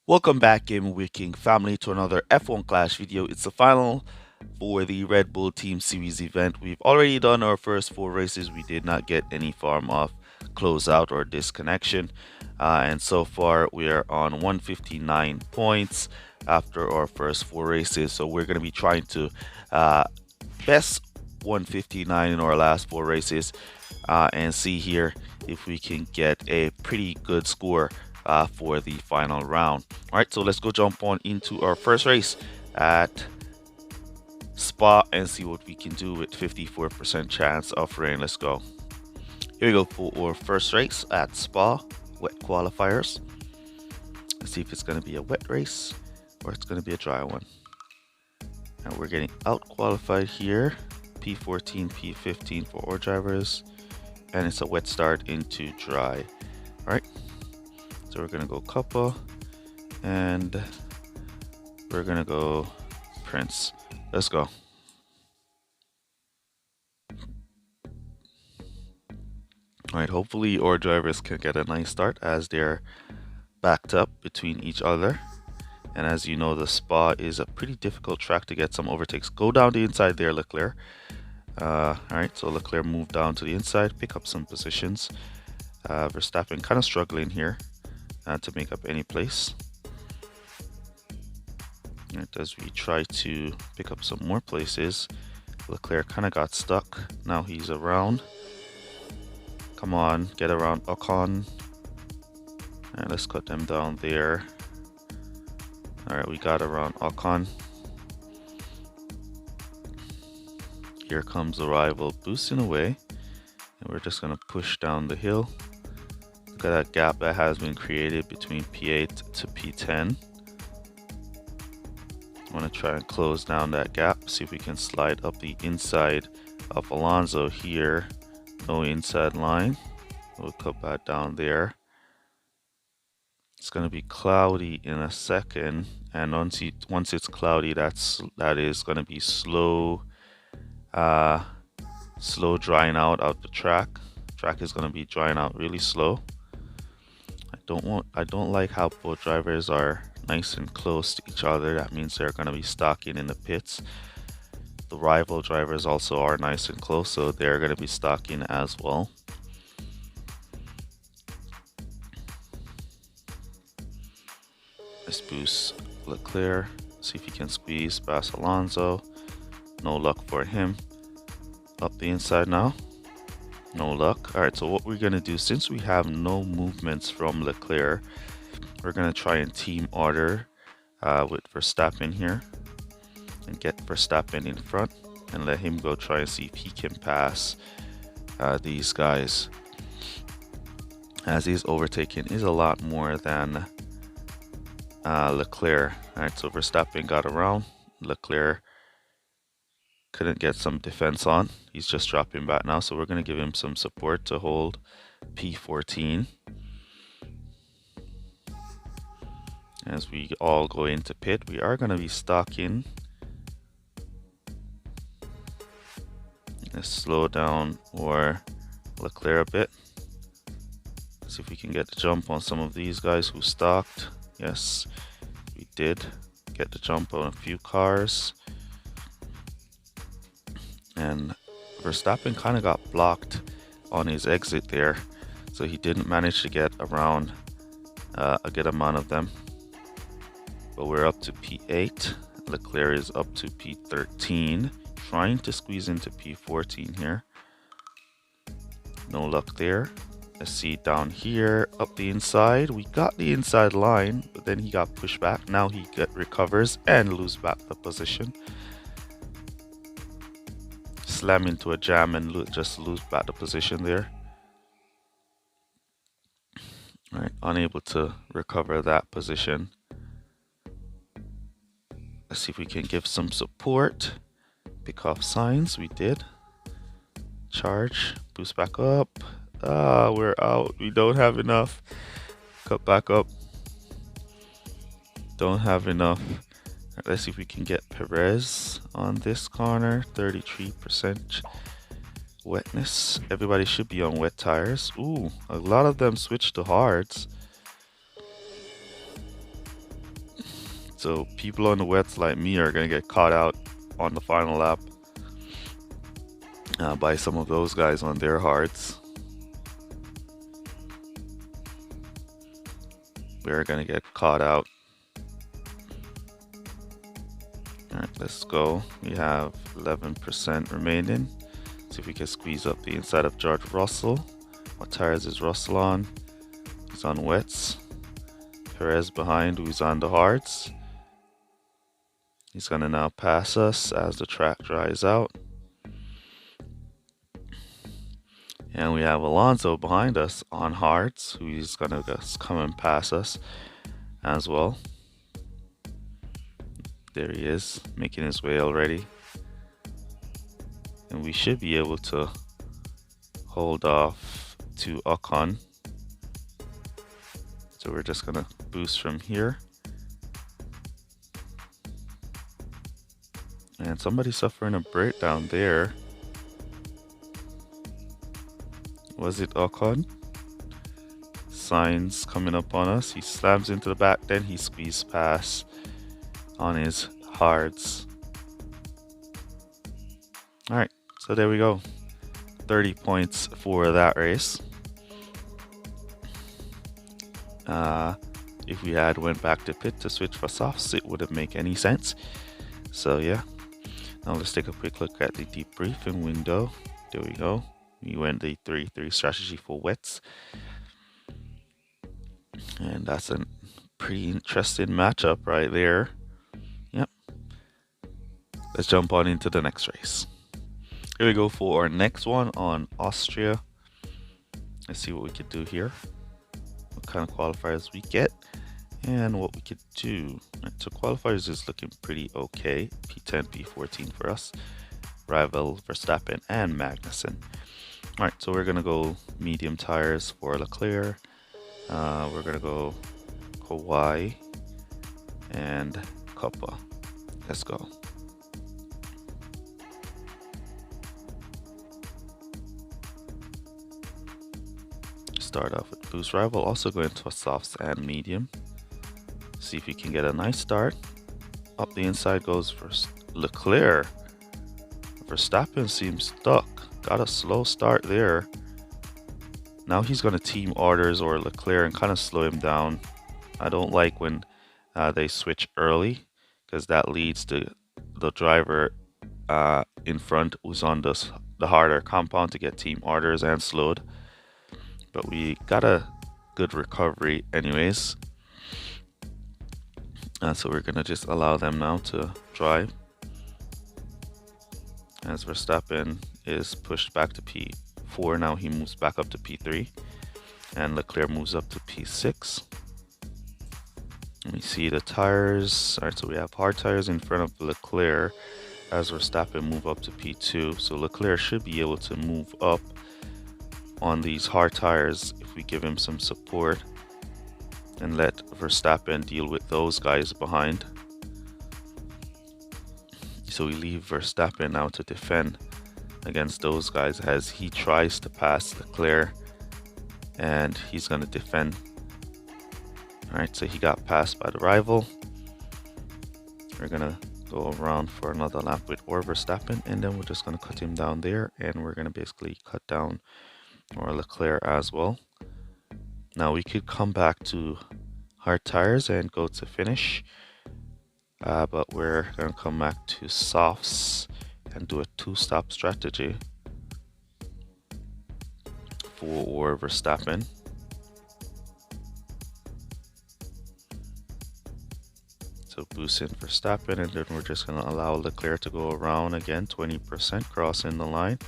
Welcome back, Game King family, to another F1 Clash video. It's the final for the Red Bull Team Series event. We've already done our first 4 races. We did not get any form of closeout or disconnection. And so far, we are on 159 points after our first 4 races. So we're going to be trying to best 159 in our last 4 races and see here if we can get a pretty good score for the final round. All right, so let's go jump on into our first race at Spa and see what we can do with 54% chance of rain. Let's go. Here we go for our first race at Spa, wet qualifiers. Let's see if it's going to be a wet race or it's going to be a dry one. And we're getting out qualified here, P14, P15 for our drivers, and it's a wet start into dry. All right, so we're gonna go couple, and we're gonna go Prince. Let's go. All right, hopefully our drivers can get a nice start as they're backed up between each other. And as you know, the Spa is a pretty difficult track to get some overtakes. Go down the inside there, Leclerc. All right, so Leclerc moved down to the inside, pick up some positions. Verstappen kind of struggling here to make up any place. Right, as we try to pick up some more places, Leclerc kind of got stuck. Now he's around. Come on, get around Ocon. And let's cut them down there. All right, we got around Ocon. Here comes the rival boosting away, and we're just gonna push down the hill. Look at that gap that has been created between P8 to P10. I want to try and close down that gap, see if we can slide up the inside of Alonso here. No inside line. We'll cut back down there. It's going to be cloudy in a second, and once it's cloudy, that is going to be slow drying out of the track. Track is going to be drying out really slow. I don't like how both drivers are nice and close to each other. That means they're going to be stocking in the pits. The rival drivers also are nice and close, so they're going to be stocking as well. Let's boost Leclerc, see if he can squeeze past Alonso. No luck for him. Up the inside now. No luck. All right, so what we're going to do, since we have no movements from Leclerc, we're going to try and team order with Verstappen here and get Verstappen in front and let him go try and see if he can pass these guys, as his overtaking is a lot more than Leclerc. All right, so Verstappen got around. Leclerc couldn't get some defense on. He's just dropping back now, so we're going to give him some support to hold P14 as we all go into pit. We are going to be stocking. Let's slow down or Leclerc a bit. See if we can get the jump on some of these guys who stocked. Yes, we did get the jump on a few cars. And Verstappen kind of got blocked on his exit there, so he didn't manage to get around a good amount of them. But we're up to P8. Leclerc is up to P13, trying to squeeze into P14 here. No luck there. Let's see down here, up the inside. We got the inside line, but then he got pushed back. Now he recovers and loses back the position. Slam into a jam and just lose back the position there. All right, unable to recover that position. Let's see if we can give some support. Pick off signs, we did. Charge, boost back up. We're out. We don't have enough. Cut back up. Don't have enough. Right, let's see if we can get Perez on this corner. 33% wetness. Everybody should be on wet tires. Ooh, a lot of them switched to hards. So people on the wets like me are going to get caught out on the final lap by some of those guys on their hards. We're going to get caught out. Alright, let's go. We have 11% remaining. See if we can squeeze up the inside of George Russell. What tires is Russell on? He's on wets. Perez behind, who's on the hards. He's going to now pass us as the track dries out. And we have Alonso behind us on hards, who is going to just come and pass us as well. There he is, making his way already. And we should be able to hold off to Ocon. So we're just going to boost from here. And somebody's suffering a breakdown there. Was it Ocon? Signs coming up on us. He slams into the back, then he squeezed past on his hards. Alright, so there we go. 30 points for that race. If we had went back to pit to switch for softs, it wouldn't make any sense. So yeah. Now let's take a quick look at the debriefing window. There we go. We went the 3-3 strategy for wets. And that's a pretty interesting matchup right there. Yep. Let's jump on into the next race. Here we go for our next one on Austria. Let's see what we could do here. What kind of qualifiers we get and what we could do. Right, so qualifiers is looking pretty okay. P10, P14 for us. Rival, Verstappen, and Magnussen. Alright, so we're going to go medium tires for Leclerc. We're going to go Kawhi and Coppa. Let's go. Start off with boost. Rival also going to a softs and medium. See if we can get a nice start. Up the inside goes for Leclerc. Verstappen seems stuck. Got a slow start there. Now he's going to team orders or Leclerc and kind of slow him down. I don't like when they switch early, because that leads to the driver in front who's on the harder compound to get team orders and slowed. But we got a good recovery anyways. So we're going to just allow them now to drive. As Verstappen is pushed back to P4, now he moves back up to P3. And Leclerc moves up to P6. Let me see the tires. Alright, so we have hard tires in front of Leclerc as Verstappen move up to P2. So Leclerc should be able to move up on these hard tires if we give him some support and let Verstappen deal with those guys behind. So we leave Verstappen now to defend against those guys as he tries to pass Leclerc, and he's going to defend. Alright, so he got passed by the rival. We're going to go around for another lap with Verstappen, and then we're just going to cut him down there, and we're going to basically cut down or Leclerc as well. Now we could come back to hard tires and go to finish, but we're going to come back to softs and do a two-stop strategy for Verstappen. So boost in Verstappen, and then we're just going to allow Leclerc to go around again, 20% crossing the line.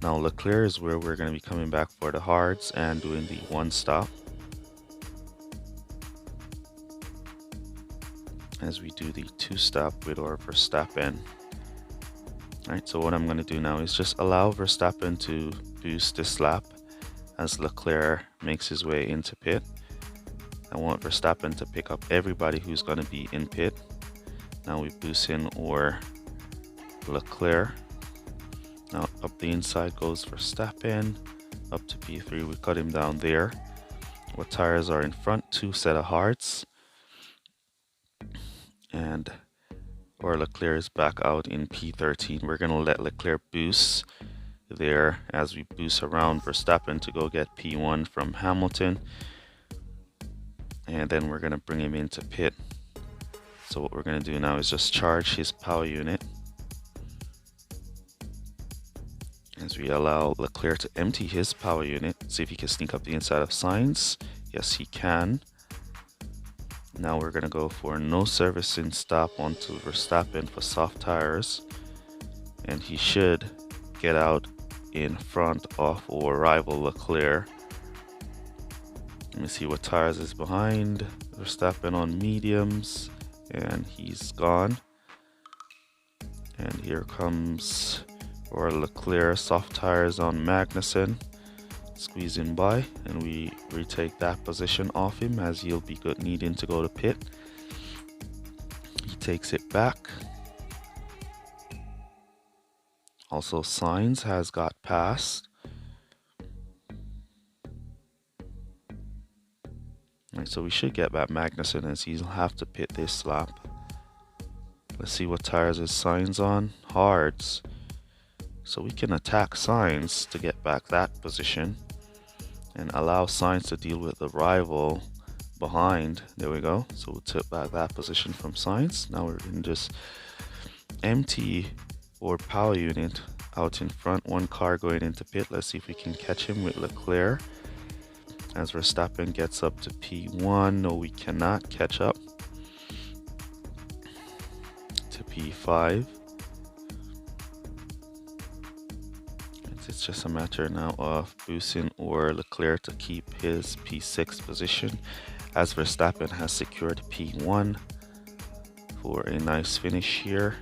Now Leclerc is where we're going to be coming back for the hards and doing the one stop. As we do the two stop with our Verstappen. Alright, so what I'm going to do now is just allow Verstappen to boost this lap as Leclerc makes his way into pit. I want Verstappen to pick up everybody who's going to be in pit. Now we boost in or Leclerc. Now up the inside goes Verstappen, up to P3, we cut him down there. What tires are in front? Two set of hards. and or Leclerc is back out in P13. We're going to let Leclerc boost there as we boost around Verstappen to go get P1 from Hamilton. And then we're going to bring him into pit. So what we're going to do now is just charge his power unit as we allow Leclerc to empty his power unit. See if he can sneak up the inside of Sainz. Yes, he can. Now we're going to go for no servicing stop onto Verstappen for soft tires. And he should get out in front of our rival Leclerc. Let me see what tires is behind. Verstappen on mediums, and he's gone. And here comes our Leclerc, soft tires on Magnussen, squeezing by, and we retake that position off him as he'll be good needing to go to pit. He takes it back. Also, Sainz has got past. Alright, so we should get back Magnussen as he'll have to pit this lap. Let's see what tires is Sainz on. Hards. So we can attack Sainz to get back that position and allow Sainz to deal with the rival behind. There we go. So we'll tip back that position from Sainz. Now we're going to just empty or power unit out in front. One car going into pit. Let's see if we can catch him with Leclerc as Verstappen gets up to P1. No, we cannot catch up to P5. It's just a matter now of boosting or Leclerc to keep his P6 position as Verstappen has secured P1 for a nice finish here.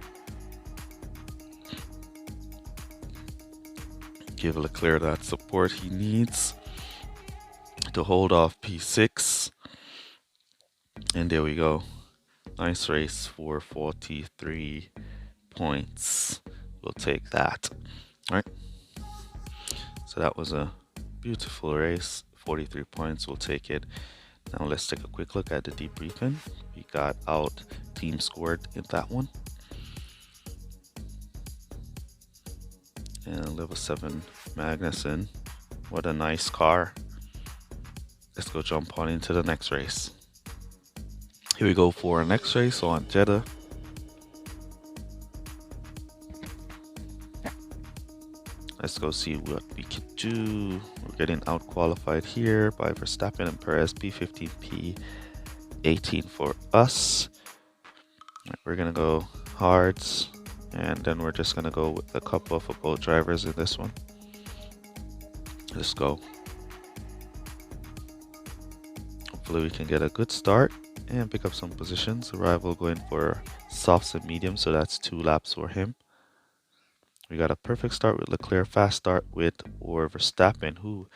Give Leclerc that support he needs to hold off P6. And there we go. Nice race for 43 points. We'll take that. All right. So that was a beautiful race. 43 points. We'll take it. Now let's take a quick look at the debriefing. We got out team scored in that one. And level 7 Magnussen. What a nice car. Let's go jump on into the next race. Here we go for our next race on Jeddah. Let's go see what we can do. We're getting out qualified here by Verstappen and Perez. P15, P18 for us. We're gonna go hards, and then we're just gonna go with a couple for both drivers in this one. Let's go. Hopefully we can get a good start and pick up some positions. The rival going for softs and mediums, so that's 2 laps for him. We got a perfect start with Leclerc, fast start with or Verstappen, who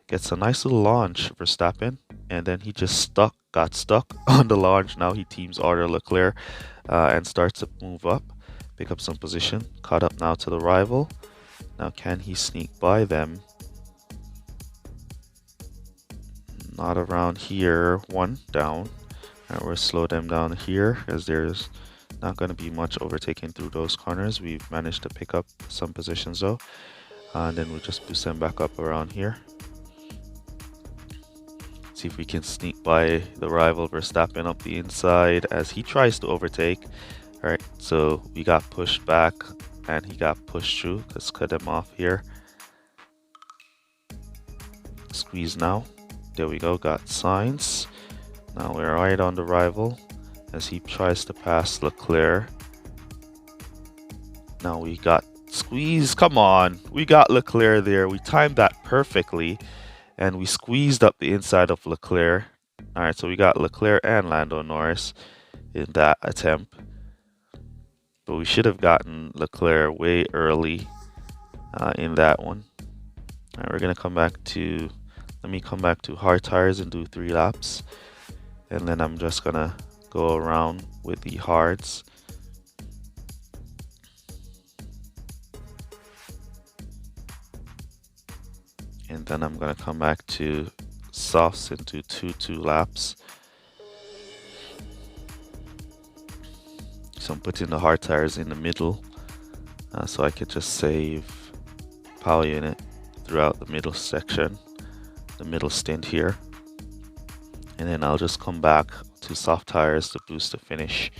gets a nice little launch, Verstappen, and then he just got stuck on the launch. Now he teams order Leclerc and starts to move up, pick up some position, caught up now to the rival. Now can he sneak by them? Not around here. 1 down. And we'll slow them down here as there's not going to be much overtaking through those corners. We've managed to pick up some positions though, and then we'll just boost them back up around here. See if we can sneak by the rival Verstappen up the inside as he tries to overtake. All right, so we got pushed back and he got pushed through. Let's cut him off here. Squeeze now. There we go, got Sainz. Now we're right on the rival as he tries to pass Leclerc. Now we got squeeze. Come on, we got Leclerc there. We timed that perfectly and we squeezed up the inside of Leclerc. All right, so we got Leclerc and Lando Norris in that attempt, but we should have gotten Leclerc way early in that one. All right, we're gonna come back to, let me come back to hard tires and do 3 laps, and then I'm just gonna go around with the hards. And then I'm gonna come back to softs and do 2 laps. So I'm putting the hard tires in the middle, so I could just save power unit throughout the middle section, the middle stint here. And then I'll just come back to soft tires to boost the finish.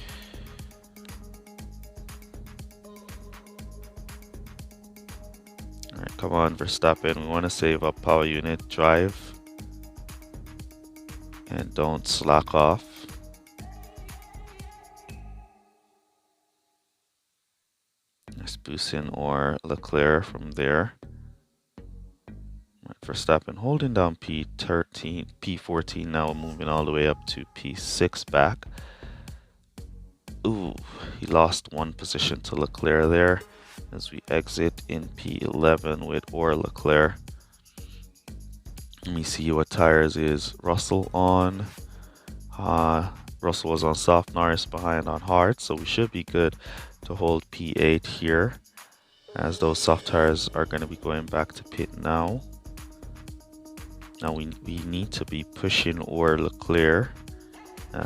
All right, come on, Verstappen. We want to save up power unit, drive, and don't slack off. Let's boost in or Leclerc from there. Right, Verstappen holding down P13, P14 now, moving all the way up to P6 back. Ooh, he lost one position to Leclerc there as we exit in P11 with or Leclerc. Let me see what tires is Russell on. Russell was on soft, Norris behind on hard, so we should be good to hold P8 here, as those soft tires are going to be going back to pit now. Now we need to be pushing or Leclerc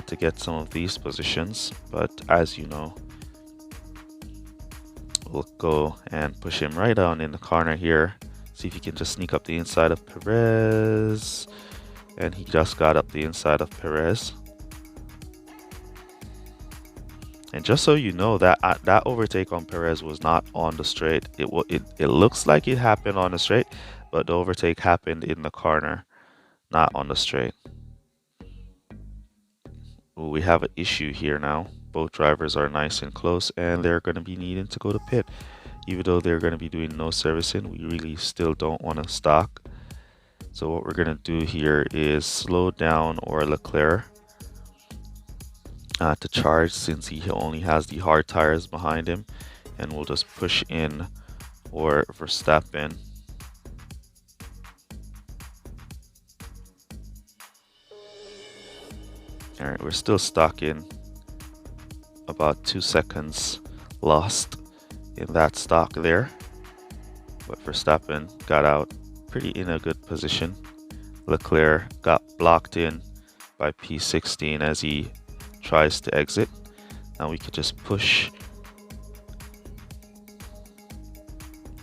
to get some of these positions, but as you know, we'll go and push him right down in the corner here. See if he can just sneak up the inside of Perez, and he just got up the inside of Perez. And just so you know, that that overtake on Perez was not on the straight. It looks like it happened on the straight, but the overtake happened in the corner, not on the straight. Ooh, we have an issue here now. Both drivers are nice and close, and they're going to be needing to go to pit. Even though they're going to be doing no servicing, we really still don't want to stock. So what we're going to do here is slow down or Leclerc to charge, since he only has the hard tires behind him, and we'll just push in or Verstappen. All right, we're still stuck in about 2 seconds lost in that stock there, but Verstappen got out pretty in a good position. Leclerc got blocked in by P16 as he tries to exit. Now we could just push,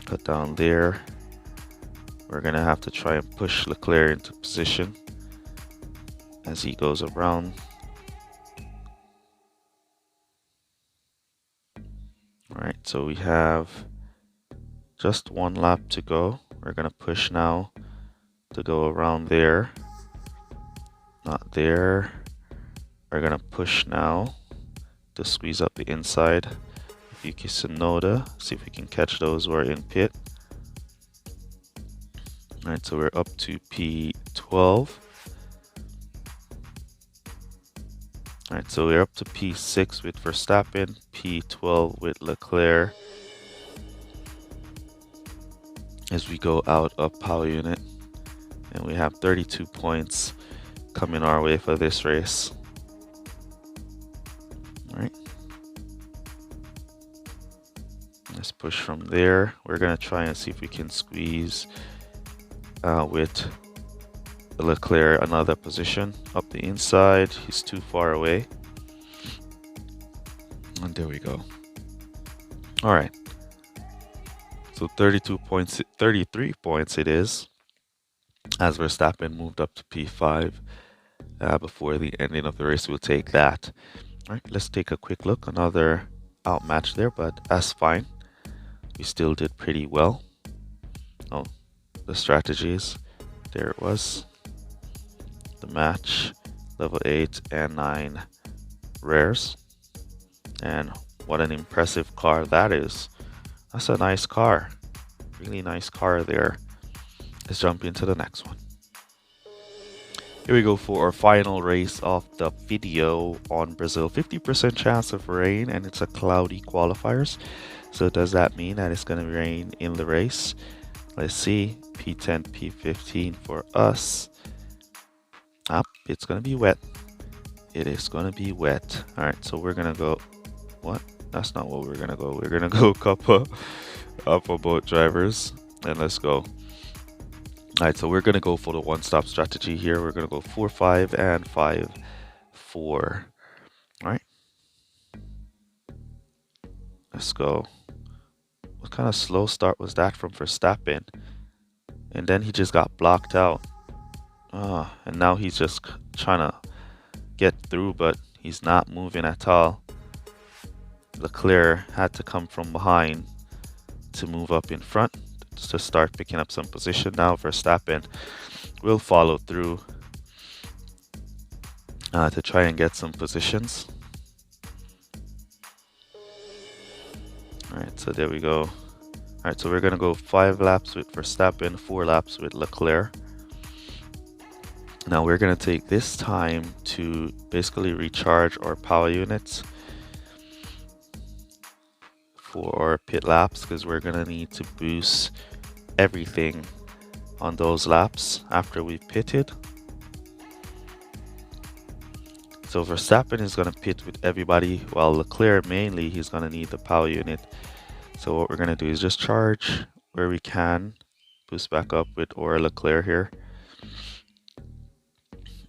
cut down there. We're gonna have to try and push Leclerc into position as he goes around. All right, so we have just 1 lap to go. We're gonna push now to go around there, not there. We're gonna push now to squeeze up the inside of Yuki Tsunoda. See if we can catch those who are in pit. All right, so we're up to P12. All right, so we're up to P6 with Verstappen, P12 with Leclerc, as we go out of power unit, and we have 32 points coming our way for this race. All right, let's push from there. We're gonna try and see if we can squeeze with Leclerc another position up the inside. He's too far away, and there we go. All right, so 32 points, 33 points it is, as Verstappen moved up to P5 before the ending of the race. We'll take that. All right, let's take a quick look. Another outmatch there, but that's fine. We still did pretty well. Oh, the strategies, there it was. The match, level 8 and 9 rares. And what an impressive car that is. That's a nice car. Really nice car there. Let's jump into the next one. Here we go for our final race of the video on Brazil. 50% chance of rain, and it's a cloudy qualifiers. So does that mean that it's going to rain in the race? Let's see. P10, P15 for us. It's going to be wet. It is going to be wet. All right, so we're going to go. What? That's not what we're going to go. We're going to go upper boat drivers, and let's go. All right, so we're going to go for the one-stop strategy here. We're going to go 4-5 and 5-4. All right. Let's go. What kind of slow start was that from Verstappen? And then he just got blocked out. And now he's just trying to get through, but he's not moving at all. Leclerc had to come from behind to move up in front to start picking up some position. Now Verstappen will follow through to try and get some positions. Alright, so there we go. Alright, so we're going to go 5 laps with Verstappen, 4 laps with Leclerc. Now we're going to take this time to basically recharge our power units for our pit laps, because we're going to need to boost everything on those laps after we've pitted. So Verstappen is going to pit with everybody, while Leclerc mainly he's going to need the power unit. So what we're going to do is just charge where we can, boost back up with our Leclerc here.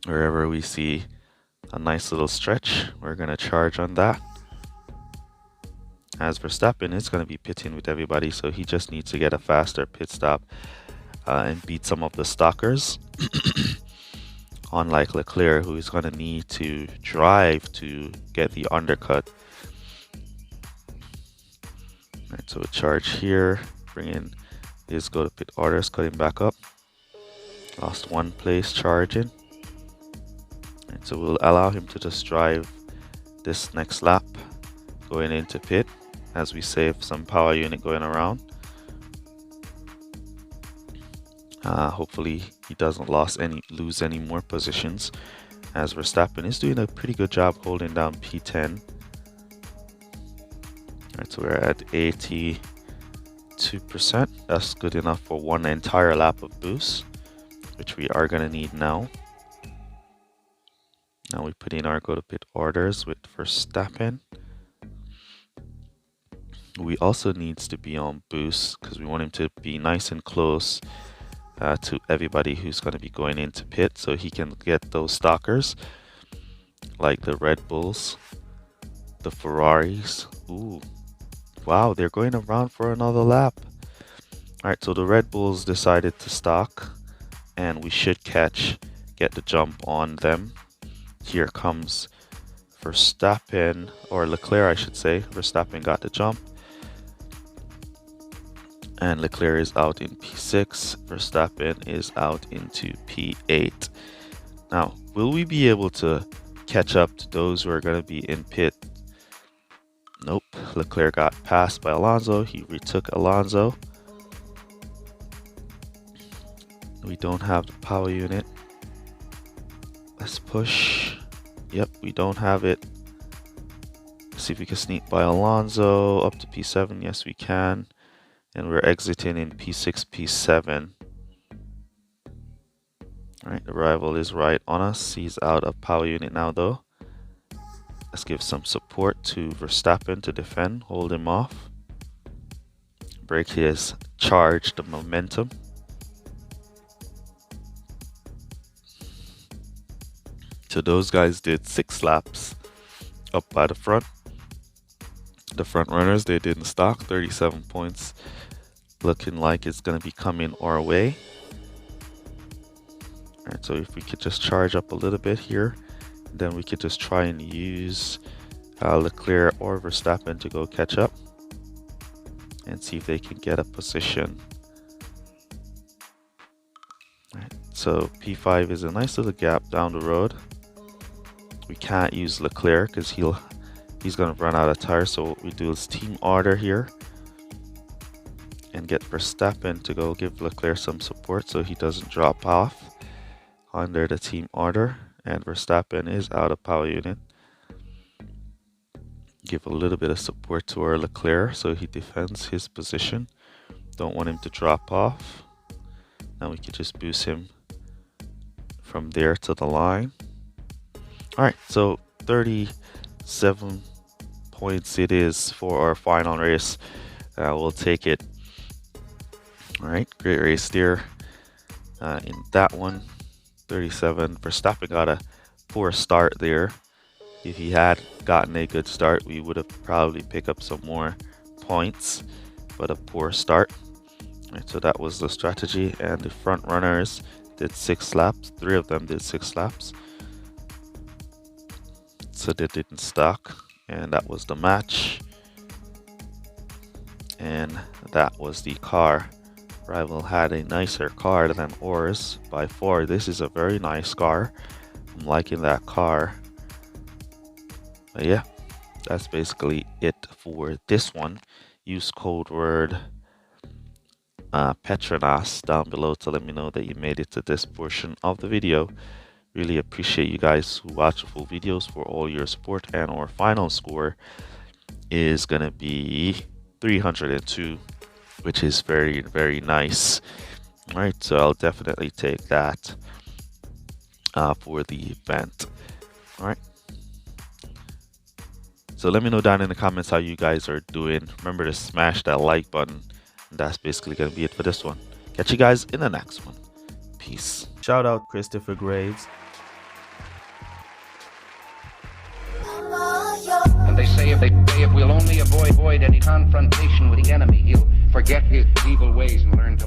Wherever we see a nice little stretch, we're going to charge on that. As Verstappen is going to be pitting with everybody, so he just needs to get a faster pit stop and beat some of the stalkers. Unlike Leclerc, who is going to need to drive to get the undercut. Alright, so charge here, bring in this, go to pit orders, cut him back up. Lost 1 place charging. Alright, so we'll allow him to just drive this next lap going into pit as we save some power unit going around. Hopefully he doesn't lose any more positions, as Verstappen is doing a pretty good job holding down P10. Alright, so we're at 82%. That's good enough for 1 entire lap of boost, which we are going to need now. Now we put in our go to pit orders with Verstappen. We also needs to be on boost because we want him to be nice and close to everybody who's going to be going into pit, so he can get those stalkers like the Red Bulls, the Ferraris. Ooh, wow, they're going around for another lap. Alright, so the Red Bulls decided to stalk, and we should get the jump on them. Here comes Verstappen, or Leclerc I should say. Verstappen got the jump, and Leclerc is out in P6. Verstappen is out into P8. Now, will we be able to catch up to those who are going to be in pit? Nope. Leclerc got passed by Alonso. He retook Alonso. We don't have the power unit. Let's push. Yep, we don't have it. Let's see if we can sneak by Alonso up to P7. Yes, we can. And we're exiting in P6, P7. Alright, the rival is right on us. He's out of power unit now though. Let's give some support to Verstappen to defend, hold him off. Break his charge, the momentum. So those guys did 6 laps up by the front. The front runners, they didn't stock. 37 points. Looking like it's going to be coming our way. Alright, so if we could just charge up a little bit here, then we could just try and use Leclerc or Verstappen to go catch up and see if they can get a position. Alright, so P5 is a nice little gap down the road. We can't use Leclerc because he's going to run out of tires, so what we do is team order here and get Verstappen to go give Leclerc some support so he doesn't drop off under the team order. And Verstappen is out of power unit. Give a little bit of support to our Leclerc so he defends his position. Don't want him to drop off. Now we can just boost him from there to the line. Alright, so 37 points it is for our final race. We'll take it. Alright, great race there. In that one, 37. Verstappen got a poor start there. If he had gotten a good start, we would have probably picked up some more points, but a poor start. Right, so that was the strategy, and the front runners did 6 laps. 3 of them did 6 laps, so they didn't stock, and that was the match. And that was the car. Rival had a nicer car than ours by far. This is a very nice car. I'm liking that car. But yeah, that's basically it for this one. Use code word Petronas down below to let me know that you made it to this portion of the video. Really appreciate you guys who watch the full videos for all your support, and our final score is gonna be 302, which is very, very nice. All right, so I'll definitely take that for the event. All right, so let me know down in the comments how you guys are doing. Remember to smash that like button. And that's basically gonna be it for this one. Catch you guys in the next one. Peace. Shout out Christopher Graves. And they say if we'll only avoid any confrontation with the enemy, he'll forget his evil ways and learn to love.